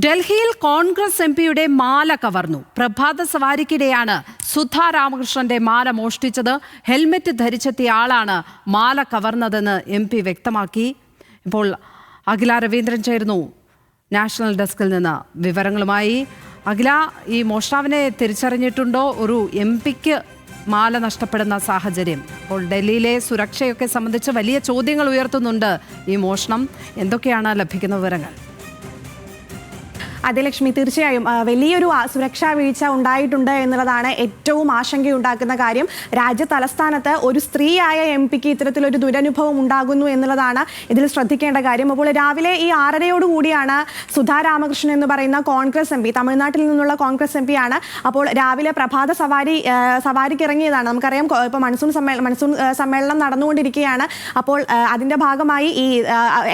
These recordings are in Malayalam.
ഡൽഹിയിൽ കോൺഗ്രസ് എംപിയുടെ മാല കവർന്നു. പ്രഭാത സവാരിക്കിടെയാണ് സുധാ രാമകൃഷ്ണന്റെ മാല മോഷ്ടിച്ചത്. ഹെൽമെറ്റ് ധരിച്ചെത്തിയ ആളാണ് മാല കവർന്നതെന്ന് എംപി വ്യക്തമാക്കി. ഇപ്പോൾ അഖില രവീന്ദ്രൻ ചേരുന്നു നാഷണൽ ഡെസ്കിൽ നിന്ന് വിവരങ്ങളുമായി. അഖില, ഈ മോഷ്ടാവിനെ തിരിച്ചറിഞ്ഞിട്ടുണ്ടോ? ഒരു എംപിക്ക് മാല നഷ്ടപ്പെടുന്ന സാഹചര്യം. അപ്പോൾ ഡൽഹിയിലെ സുരക്ഷയൊക്കെ സംബന്ധിച്ച് വലിയ ചോദ്യങ്ങൾ ഉയർത്തുന്നുണ്ട് ഈ മോഷണം. എന്തൊക്കെയാണ് ലഭിക്കുന്ന വിവരങ്ങൾ? അതെ ലക്ഷ്മി, തീർച്ചയായും വലിയൊരു സുരക്ഷാ വീഴ്ച ഉണ്ടായിട്ടുണ്ട് എന്നുള്ളതാണ് ഏറ്റവും ആശങ്കയുണ്ടാക്കുന്ന കാര്യം. രാജ്യ തലസ്ഥാനത്ത് ഒരു സ്ത്രീയായ എം പിക്ക് ഇത്തരത്തിലൊരു ദുരനുഭവം ഉണ്ടാകുന്നു എന്നുള്ളതാണ് ഇതിൽ ശ്രദ്ധിക്കേണ്ട കാര്യം. അപ്പോൾ രാവിലെ ഈ 6:30 കൂടിയാണ് സുധാ രാമകൃഷ്ണൻ എന്ന് പറയുന്ന കോൺഗ്രസ് എം പി, തമിഴ്നാട്ടിൽ നിന്നുള്ള കോൺഗ്രസ് എം പി ആണ്. അപ്പോൾ രാവിലെ പ്രഭാത സവാരിക്ക് ഇറങ്ങിയതാണ്. നമുക്കറിയാം, ഇപ്പോൾ മൺസൂൺ സമ്മേളനം നടന്നുകൊണ്ടിരിക്കുകയാണ്. അപ്പോൾ അതിൻ്റെ ഭാഗമായി ഈ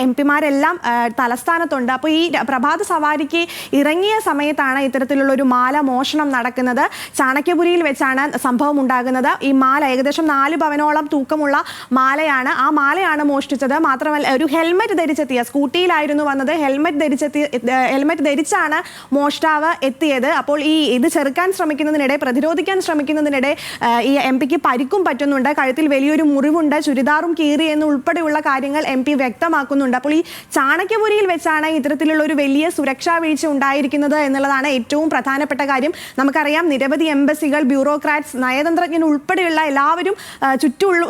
എം പിമാരെല്ലാം തലസ്ഥാനത്തുണ്ട്. അപ്പോൾ ഈ പ്രഭാത സവാരിക്ക് ഇറങ്ങിയ സമയത്താണ് ഇത്തരത്തിലുള്ള ഒരു മാല മോഷണം നടക്കുന്നത്. ചാണക്യപുരിയിൽ വെച്ചാണ് സംഭവം ഉണ്ടാകുന്നത്. ഈ മാല ഏകദേശം 4 പവനോളം തൂക്കമുള്ള മാലയാണ്. ആ മാലയാണ് മോഷ്ടിച്ചത്. മാത്രമല്ല, ഒരു ഹെൽമെറ്റ് ധരിച്ചെത്തിയ, സ്കൂട്ടിയിലായിരുന്നു വന്നത്, ഹെൽമെറ്റ് ധരിച്ചാണ് മോഷ്ടാവ് എത്തിയത്. അപ്പോൾ ഇത് ചെറുക്കാൻ ശ്രമിക്കുന്നതിനിടെ, പ്രതിരോധിക്കാൻ ശ്രമിക്കുന്നതിനിടെ ഈ എം പിക്ക് പരിക്കും പറ്റുന്നുണ്ട്. കഴുത്തിൽ വലിയൊരു മുറിവുണ്ട്, ചുരിദാറും കീറി എന്ന് ഉൾപ്പെടെയുള്ള കാര്യങ്ങൾ എം പി വ്യക്തമാക്കുന്നുണ്ട്. അപ്പോൾ ഈ ചാണക്യപുരിയിൽ വെച്ചാണ് ഇത്തരത്തിലുള്ള ഒരു വലിയ സുരക്ഷാ വീഴ്ച ഉണ്ടായിരിക്കുന്നത് എന്നുള്ളതാണ് ഏറ്റവും പ്രധാനപ്പെട്ട കാര്യം. നമുക്കറിയാം, നിരവധി എംബസികൾ, ബ്യൂറോക്രാറ്റ്സ്, നയതന്ത്രജ്ഞൻ ഉൾപ്പെടെയുള്ള എല്ലാവരും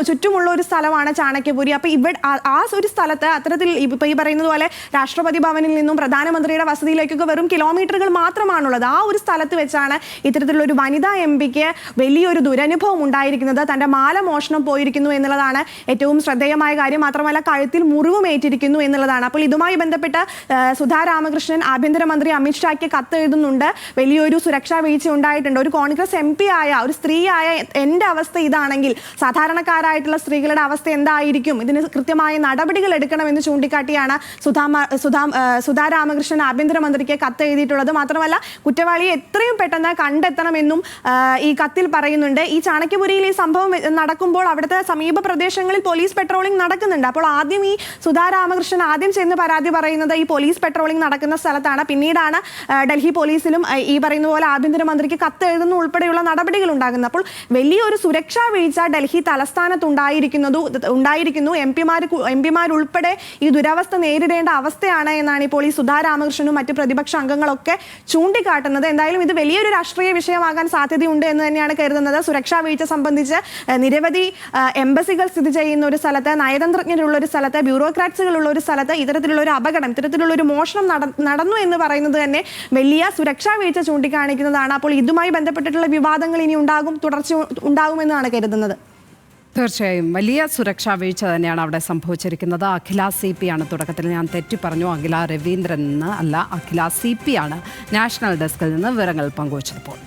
ചുറ്റുമുള്ള ഒരു സ്ഥലമാണ് ചാണക്യപുരി. അപ്പോൾ ആ ഒരു സ്ഥലത്ത് അത്തരത്തിൽ ഇപ്പോൾ ഈ പറയുന്നത് പോലെ രാഷ്ട്രപതി ഭവനിൽ നിന്നും പ്രധാനമന്ത്രിയുടെ വസതിയിലേക്കൊക്കെ വെറും കിലോമീറ്ററുകൾ മാത്രമാണുള്ളത്. ആ ഒരു സ്ഥലത്ത് വെച്ചാണ് ഇത്തരത്തിലുള്ള ഒരു വനിതാ എം പിക്ക് വലിയൊരു ദുരനുഭവം ഉണ്ടായിരിക്കുന്നത്. തൻ്റെ മാല മോഷണം പോയിരിക്കുന്നു എന്നുള്ളതാണ് ഏറ്റവും ശ്രദ്ധേയമായ കാര്യം. മാത്രമല്ല, കഴുത്തിൽ മുറിവുമേറ്റിരിക്കുന്നു എന്നുള്ളതാണ്. അപ്പോൾ ഇതുമായി ബന്ധപ്പെട്ട് സുധാ രാമകൃഷ്ണൻ ആഭ്യന്തരമന്ത്രി അമിത്ഷായ്ക്ക് കത്ത് എഴുതുന്നുണ്ട്. വലിയൊരു സുരക്ഷാ വീഴ്ച ഉണ്ടായിട്ടുണ്ട്. ഒരു കോൺഗ്രസ് എം പി ആയ, ഒരു സ്ത്രീയായ എൻ്റെ അവസ്ഥ ഇതാണെങ്കിൽ സാധാരണക്കാരായിട്ടുള്ള സ്ത്രീകളുടെ അവസ്ഥ എന്തായിരിക്കും? ഇതിന് കൃത്യമായ നടപടികൾ എടുക്കണമെന്ന് ചൂണ്ടിക്കാട്ടിയാണ് സുധാ രാമകൃഷ്ണൻ ആഭ്യന്തരമന്ത്രിക്ക് കത്ത് എഴുതിയിട്ടുള്ളത്. മാത്രമല്ല, കുറ്റവാളിയെ എത്രയും പെട്ടെന്ന് കണ്ടെത്തണമെന്നും ഈ കത്തിൽ പറയുന്നുണ്ട്. ഈ ചാണക്യപുരിയിൽ ഈ സംഭവം നടക്കുമ്പോൾ അവിടുത്തെ സമീപ പ്രദേശങ്ങളിൽ പോലീസ് പെട്രോളിംഗ് നടക്കുന്നുണ്ട്. അപ്പോൾ ആദ്യം ഈ സുധാ രാമകൃഷ്ണൻ ചെന്ന് പരാതി പറയുന്നത് ഈ പോലീസ് പെട്രോളിംഗ് നടക്കുന്ന സ്ഥലത്താണ്. പിന്നീടാണ് ഡൽഹി പോലീസിലും ഈ പറയുന്ന പോലെ ആഭ്യന്തരമന്ത്രിക്ക് കത്ത് എഴുതുന്ന ഉൾപ്പെടെയുള്ള നടപടികൾ ഉണ്ടാകുന്നത്. അപ്പോൾ വലിയൊരു സുരക്ഷാ വീഴ്ച ഡൽഹി തലസ്ഥാനത്ത് ഉണ്ടായിരിക്കുന്നു. എംപിമാരുൾപ്പെടെ ഈ ദുരവസ്ഥ നേരിടേണ്ട അവസ്ഥയാണ് എന്നാണ് ഇപ്പോൾ ഈ സുധാ രാമകൃഷ്ണനും മറ്റ് പ്രതിപക്ഷ അംഗങ്ങളൊക്കെ ചൂണ്ടിക്കാട്ടുന്നത്. എന്തായാലും ഇത് വലിയൊരു രാഷ്ട്രീയ വിഷയമാകാൻ സാധ്യതയുണ്ട് എന്ന് തന്നെയാണ് കരുതുന്നത്. സുരക്ഷാ വീഴ്ച സംബന്ധിച്ച് നിരവധി എംബസികൾ സ്ഥിതി ചെയ്യുന്ന ഒരു സ്ഥലത്ത്, നയതന്ത്രജ്ഞരുള്ള ഒരു സ്ഥലത്ത്, ബ്യൂറോക്രാറ്റ്സുകളുള്ള ഒരു സ്ഥലത്ത് ഇത്തരത്തിലുള്ള ഒരു അപകടം, ഇത്തരത്തിലുള്ള ഒരു മോഷണം നടന്നു എന്ന് പറയുന്നത് തന്നെ വലിയ സുരക്ഷാ വീഴ്ച ചൂണ്ടിക്കാണിക്കുന്നതാണ്. അപ്പോൾ ഇതുമായി ബന്ധപ്പെട്ടിട്ടുള്ള വിവാദങ്ങൾ ഇനി തുടർച്ച ഉണ്ടാകുമെന്നാണ് കരുതുന്നത്. തീർച്ചയായും വലിയ സുരക്ഷാ വീഴ്ച തന്നെയാണ് അവിടെ സംഭവിച്ചിരിക്കുന്നത്. അഖില CP ആണ്. തുടക്കത്തിൽ ഞാൻ തെറ്റി പറഞ്ഞു, അഖില രവീന്ദ്രൻ അല്ല, അഖില CP ആണ് നാഷണൽ ഡെസ്കിൽ നിന്ന് വിവരങ്ങൾ പങ്കുവച്ചപ്പോൾ.